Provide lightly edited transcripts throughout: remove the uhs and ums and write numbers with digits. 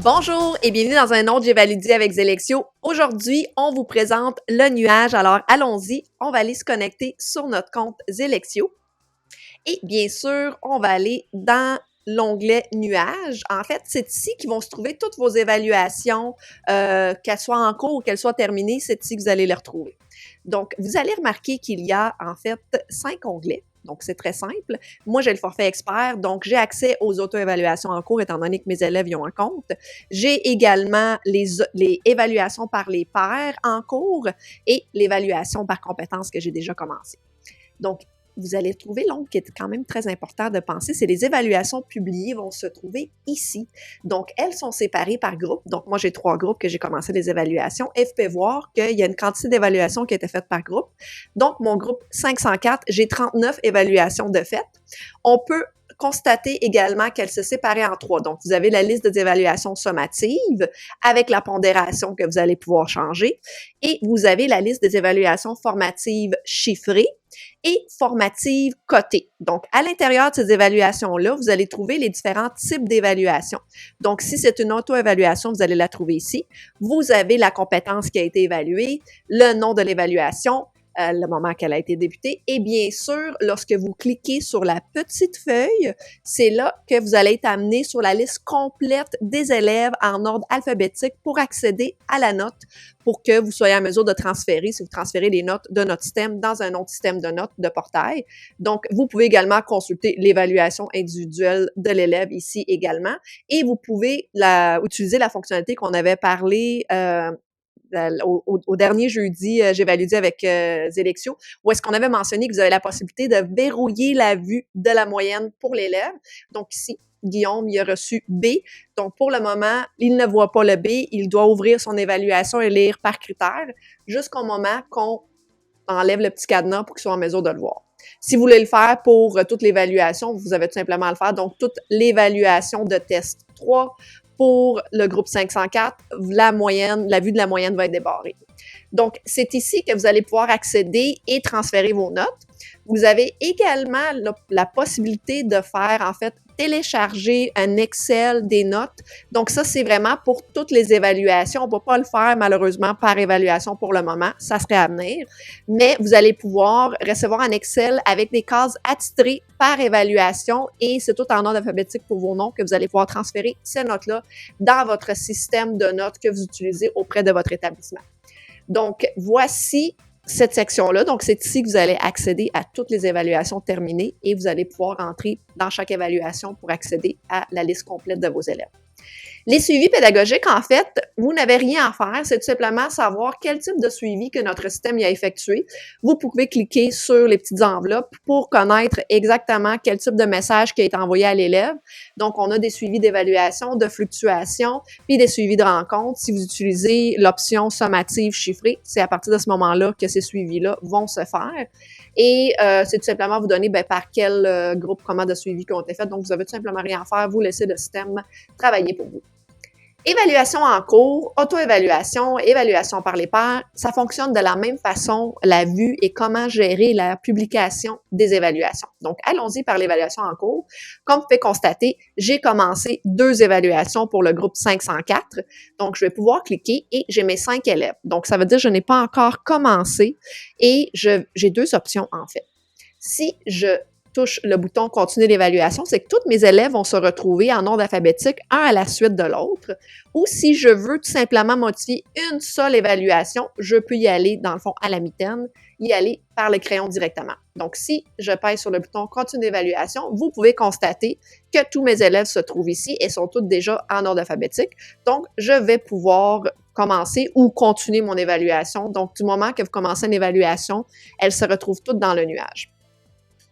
Bonjour et bienvenue dans un autre J'évalue avec Zélexio. Aujourd'hui, on vous présente le nuage. Alors, allons-y. On va aller se connecter sur notre compte Zélexio. Et bien sûr, on va aller dans l'onglet nuages. En fait, c'est ici qu'ils vont se trouver toutes vos évaluations, qu'elles soient en cours ou qu'elles soient terminées. C'est ici que vous allez les retrouver. Donc, vous allez remarquer qu'il y a en fait 5 onglets. Donc, c'est très simple. Moi, j'ai le forfait expert, donc j'ai accès aux auto-évaluations en cours, étant donné que mes élèves y ont un compte. J'ai également les évaluations par les pairs en cours et l'évaluation par compétences que j'ai déjà commencé. Donc, vous allez trouver l'onglet qui est quand même très important de penser, c'est les évaluations publiées vont se trouver ici. Donc, elles sont séparées par groupe. Donc, moi, j'ai 3 groupes que j'ai commencé les évaluations et vous pouvez voir qu'il y a une quantité d'évaluations qui a été faite par groupe. Donc, mon groupe 504, j'ai 39 évaluations de fait. On peut constater également qu'elles se séparaient en 3. Donc, vous avez la liste des évaluations sommatives avec la pondération que vous allez pouvoir changer et vous avez la liste des évaluations formatives chiffrées et formatives cotées. Donc, à l'intérieur de ces évaluations-là, vous allez trouver les différents types d'évaluations. Donc, si c'est une auto-évaluation, vous allez la trouver ici. Vous avez la compétence qui a été évaluée, le nom de l'évaluation, le moment qu'elle a été débutée. Et bien sûr, lorsque vous cliquez sur la petite feuille, c'est là que vous allez être amené sur la liste complète des élèves en ordre alphabétique pour accéder à la note, pour que vous soyez en mesure de transférer, si vous transférez les notes de notre système dans un autre système de notes de portail. Donc, vous pouvez également consulter l'évaluation individuelle de l'élève ici également. Et vous pouvez utiliser la fonctionnalité qu'on avait parlé au dernier jeudi, j'évalue avec Zélexio, où est-ce qu'on avait mentionné que vous avez la possibilité de verrouiller la vue de la moyenne pour l'élève. Donc ici, Guillaume, il a reçu B. Donc, pour le moment, il ne voit pas le B. Il doit ouvrir son évaluation et lire par critère jusqu'au moment qu'on enlève le petit cadenas pour qu'il soit en mesure de le voir. Si vous voulez le faire pour toute l'évaluation, vous avez tout simplement à le faire. Donc, toute l'évaluation de test 3, pour le groupe 504, la vue de la moyenne va être débarrée. Donc, c'est ici que vous allez pouvoir accéder et transférer vos notes. Vous avez également la possibilité de faire, en fait, télécharger un Excel des notes. Donc, ça, c'est vraiment pour toutes les évaluations. On ne peut pas le faire, malheureusement, par évaluation pour le moment. Ça serait à venir. Mais vous allez pouvoir recevoir un Excel avec des cases attitrées par évaluation et c'est tout en ordre alphabétique pour vos noms que vous allez pouvoir transférer ces notes-là dans votre système de notes que vous utilisez auprès de votre établissement. Donc, voici cette section-là. Donc, c'est ici que vous allez accéder à toutes les évaluations terminées et vous allez pouvoir entrer dans chaque évaluation pour accéder à la liste complète de vos élèves. Les suivis pédagogiques, en fait, vous n'avez rien à faire, c'est tout simplement savoir quel type de suivi que notre système y a effectué. Vous pouvez cliquer sur les petites enveloppes pour connaître exactement quel type de message qui a été envoyé à l'élève. Donc, on a des suivis d'évaluation, de fluctuation, puis des suivis de rencontre. Si vous utilisez l'option sommative chiffrée, c'est à partir de ce moment-là que ces suivis-là vont se faire. Et c'est tout simplement vous donner par quel groupe, comment de suivi qui ont été faits. Donc, vous avez tout simplement rien à faire, vous laissez le système travailler pour vous. Évaluation en cours, auto-évaluation, évaluation par les pairs, ça fonctionne de la même façon, la vue et comment gérer la publication des évaluations. Donc, allons-y par l'évaluation en cours. Comme vous pouvez constater, j'ai commencé 2 évaluations pour le groupe 504. Donc, je vais pouvoir cliquer et j'ai mes 5 élèves. Donc, ça veut dire que je n'ai pas encore commencé et j'ai 2 options en fait. Si je touche le bouton « Continuer l'évaluation », c'est que tous mes élèves vont se retrouver en ordre alphabétique, un à la suite de l'autre. Ou si je veux tout simplement modifier une seule évaluation, je peux y aller, dans le fond, à la mitaine, y aller par le crayon directement. Donc, si je pèse sur le bouton « Continuer l'évaluation », vous pouvez constater que tous mes élèves se trouvent ici et sont tous déjà en ordre alphabétique. Donc, je vais pouvoir commencer ou continuer mon évaluation. Donc, du moment que vous commencez une évaluation, elles se retrouvent toutes dans le nuage.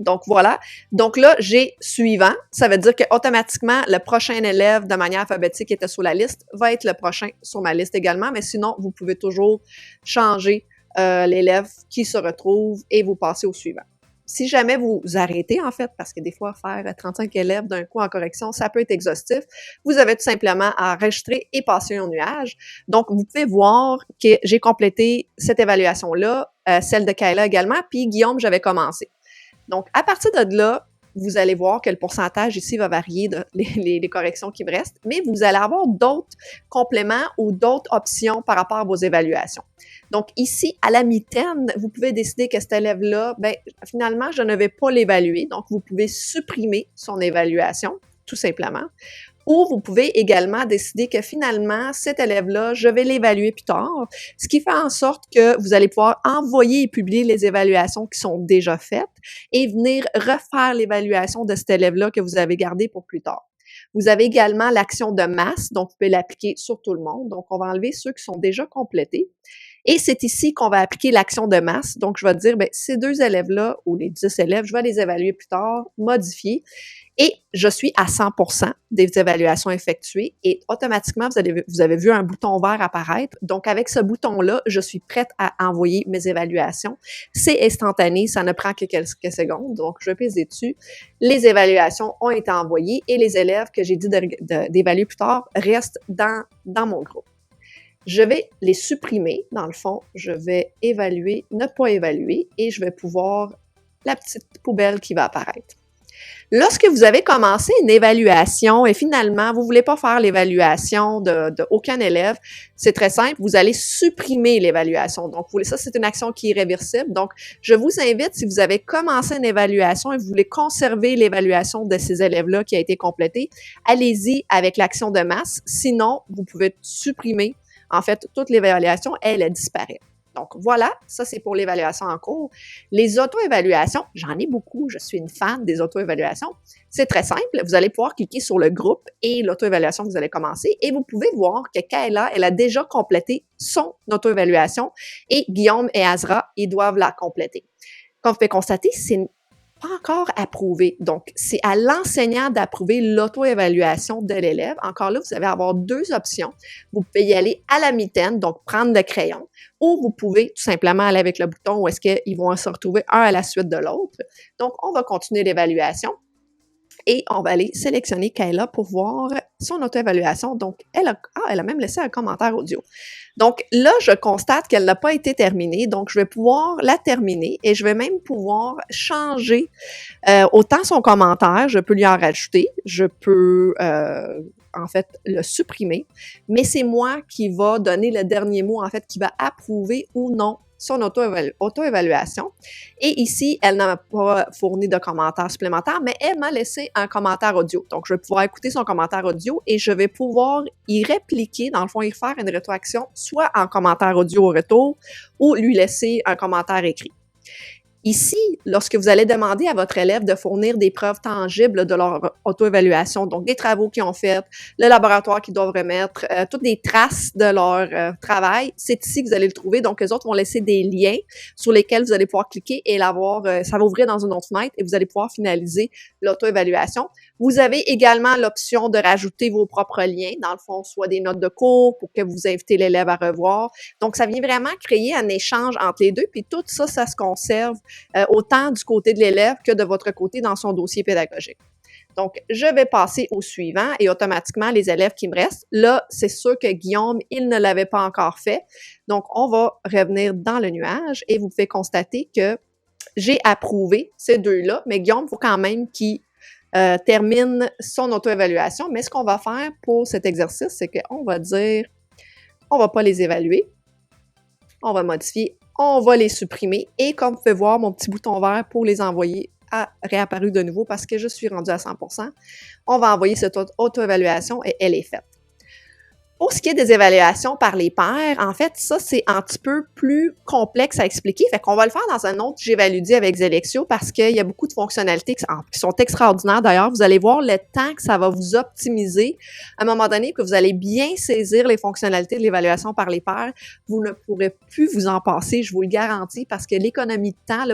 Donc, voilà. Donc là, j'ai suivant. Ça veut dire qu'automatiquement, le prochain élève de manière alphabétique qui était sur la liste va être le prochain sur ma liste également. Mais sinon, vous pouvez toujours changer l'élève qui se retrouve et vous passez au suivant. Si jamais vous arrêtez, en fait, parce que des fois, faire 35 élèves d'un coup en correction, ça peut être exhaustif, vous avez tout simplement à enregistrer et passer au nuage. Donc, vous pouvez voir que j'ai complété cette évaluation-là, celle de Kayla également, puis Guillaume, j'avais commencé. Donc, à partir de là, vous allez voir que le pourcentage ici va varier de les corrections qui me restent, mais vous allez avoir d'autres compléments ou d'autres options par rapport à vos évaluations. Donc ici, à la mitaine, vous pouvez décider que cet élève-là, ben finalement, je ne vais pas l'évaluer. Donc, vous pouvez supprimer son évaluation, tout simplement. Ou vous pouvez également décider que finalement, cet élève-là, je vais l'évaluer plus tard, ce qui fait en sorte que vous allez pouvoir envoyer et publier les évaluations qui sont déjà faites et venir refaire l'évaluation de cet élève-là que vous avez gardé pour plus tard. Vous avez également l'action de masse, donc vous pouvez l'appliquer sur tout le monde. Donc, on va enlever ceux qui sont déjà complétés. Et c'est ici qu'on va appliquer l'action de masse. Donc, je vais dire, bien, ces 2 élèves-là, ou les 10 élèves, je vais les évaluer plus tard, modifier. Et je suis à 100% des évaluations effectuées et automatiquement, vous avez vu un bouton vert apparaître. Donc, avec ce bouton-là, je suis prête à envoyer mes évaluations. C'est instantané, ça ne prend que quelques secondes. Donc, je pèse dessus. Les évaluations ont été envoyées et les élèves que j'ai dit d'évaluer plus tard restent dans mon groupe. Je vais les supprimer, dans le fond. Je vais évaluer, ne pas évaluer et je vais pouvoir la petite poubelle qui va apparaître. Lorsque vous avez commencé une évaluation et finalement, vous ne voulez pas faire l'évaluation de aucun élève, c'est très simple, vous allez supprimer l'évaluation. Donc, ça, c'est une action qui est réversible. Donc, je vous invite, si vous avez commencé une évaluation et vous voulez conserver l'évaluation de ces élèves-là qui a été complétée, allez-y avec l'action de masse. Sinon, vous pouvez supprimer. En fait, toute l'évaluation, elle disparaît. Donc, voilà, ça, c'est pour l'évaluation en cours. Les auto-évaluations, j'en ai beaucoup. Je suis une fan des auto-évaluations. C'est très simple. Vous allez pouvoir cliquer sur le groupe et l'auto-évaluation que vous allez commencer et vous pouvez voir que Kayla, elle a déjà complété son auto-évaluation et Guillaume et Azra, ils doivent la compléter. Comme vous pouvez constater, c'est pas encore approuvé. Donc, c'est à l'enseignant d'approuver l'auto-évaluation de l'élève. Encore là, vous allez avoir 2 options. Vous pouvez y aller à la mitaine, donc prendre le crayon, ou vous pouvez tout simplement aller avec le bouton où est-ce qu'ils vont se retrouver un à la suite de l'autre. Donc, on va continuer l'évaluation. Et on va aller sélectionner Kayla pour voir son auto-évaluation. Donc, elle a même laissé un commentaire audio. Donc, là, je constate qu'elle n'a pas été terminée. Donc, je vais pouvoir la terminer et je vais même pouvoir changer autant son commentaire. Je peux lui en rajouter. Je peux, en fait, le supprimer. Mais c'est moi qui va donner le dernier mot, en fait, qui va approuver ou non son auto-évaluation. Et ici, elle n'a pas fourni de commentaires supplémentaires, mais elle m'a laissé un commentaire audio. Donc, je vais pouvoir écouter son commentaire audio et je vais pouvoir y répliquer, dans le fond, y faire une rétroaction, soit en commentaire audio au retour ou lui laisser un commentaire écrit. Ici, lorsque vous allez demander à votre élève de fournir des preuves tangibles de leur auto-évaluation, donc des travaux qu'ils ont faits, le laboratoire qu'ils doivent remettre, toutes les traces de leur travail, c'est ici que vous allez le trouver. Donc, les autres vont laisser des liens sur lesquels vous allez pouvoir cliquer et l'avoir, ça va ouvrir dans une autre fenêtre et vous allez pouvoir finaliser l'auto-évaluation. Vous avez également l'option de rajouter vos propres liens, dans le fond, soit des notes de cours pour que vous invitez l'élève à revoir. Donc, ça vient vraiment créer un échange entre les deux, puis tout ça, ça se conserve autant du côté de l'élève que de votre côté dans son dossier pédagogique. Donc, je vais passer au suivant et automatiquement, les élèves qui me restent, là, c'est sûr que Guillaume, il ne l'avait pas encore fait. Donc, on va revenir dans le nuage et vous pouvez constater que j'ai approuvé ces 2-là, mais Guillaume, il faut quand même qu'il termine son auto-évaluation. Mais ce qu'on va faire pour cet exercice, c'est qu'on va dire, on ne va pas les évaluer, on va modifier, on va les supprimer et comme vous pouvez voir, mon petit bouton vert pour les envoyer a réapparu de nouveau parce que je suis rendue à 100%. On va envoyer cette auto-évaluation et elle est faite. Pour ce qui est des évaluations par les pairs, en fait, ça, c'est un petit peu plus complexe à expliquer. Fait qu'on va le faire dans un autre J'évalue avec Zelexio parce qu'il y a beaucoup de fonctionnalités qui sont extraordinaires. D'ailleurs, vous allez voir le temps que ça va vous optimiser. À un moment donné, que vous allez bien saisir les fonctionnalités de l'évaluation par les pairs, vous ne pourrez plus vous en passer, je vous le garantis, parce que l'économie de temps,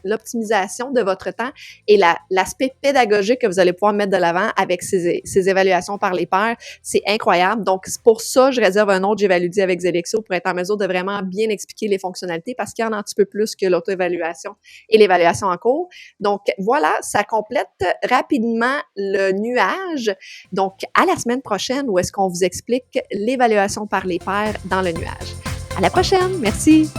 l'optimisation de votre temps et l'aspect pédagogique que vous allez pouvoir mettre de l'avant avec ces évaluations par les pairs, c'est incroyable. Donc, pour ça, je réserve un autre J'évalue avec Zelexio pour être en mesure de vraiment bien expliquer les fonctionnalités parce qu'il y en a un petit peu plus que l'auto-évaluation et l'évaluation en cours. Donc, voilà, ça complète rapidement le nuage. Donc, à la semaine prochaine où est-ce qu'on vous explique l'évaluation par les pairs dans le nuage. À la prochaine! Merci!